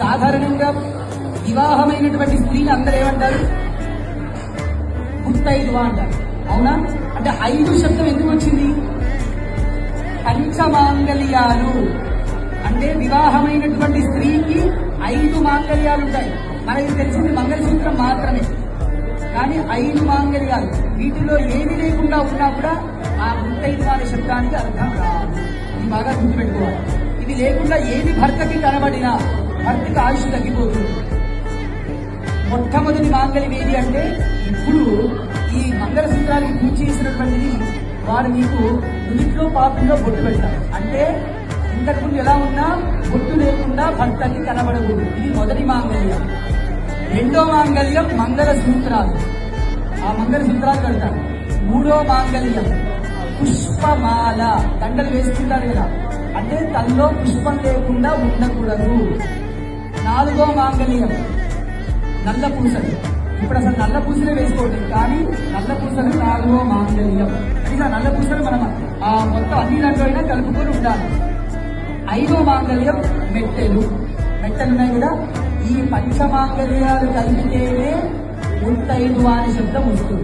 సాధారణంగా వివాహమైనటువంటి స్త్రీలు అందరూ ఏమంటారు? ముత్తైదువ అంటారు. అవునా? అంటే 5 శబ్దం ఎందుకు వచ్చింది? పంచమాంగళ్యాలు అంటే వివాహమైనటువంటి స్త్రీకి 5 మాంగళ్యాలు ఉంటాయి. మనకి తెలిసింది మంగళసూత్రం మాత్రమే, కానీ 5 మాంగళ్యాలు. వీటిలో ఏది లేకుండా ఉన్నా కూడా ఆ ముత్తైదు అనే శబ్దానికి అర్థం రాదు. ఇది బాగా గుర్తుపెట్టుకోవాలి. ఇది లేకుండా ఏది భర్తకి కనబడినా భర్తకి ఆయుష్ తగ్గిపోతుంది. మొట్టమొదటి మాంగళ్యం ఏది అంటే, ఇప్పుడు ఈ మంగళసూత్రానికి పూజ చేసినటువంటిది వారు మీకు నుదిట్లో పాపంలో బొట్టు పెడతారు. అంటే ఇంతకుముందు ఎలా ఉన్నా బొట్టు లేకుండా భర్తకి కనబడకూడదు. ఇది మొదటి మాంగళ్యం. రెండో మాంగళ్యం మంగళసూత్రాలు. ఆ మంగళసూత్రాలు కడతారు. మూడో మాంగళ్యం పుష్పమాల. దండలు వేసుకుంటారు కదా, అంటే తనలో పుష్పం లేకుండా ఉండకూడదు. నాలుగో మాంగళ్యం నల్ల పూసలు. ఇప్పుడు అసలు నల్ల పూసలే వేసుకోవద్దు, కానీ నల్ల పూసలు 4వ మాంగళ్యం. ఇలా నల్ల పూసలు మనం మొత్తం అన్ని దాంట్లో అయినా కలుపుకొని ఉండాలి. 5వ మాంగళ్యం మెట్టెలు. మెట్టెలు ఉన్నాయి కదా, ఈ పంచమాంగళ్యాలు కలిపితేనే ముత్తైదు అనే శబ్దం వస్తుంది.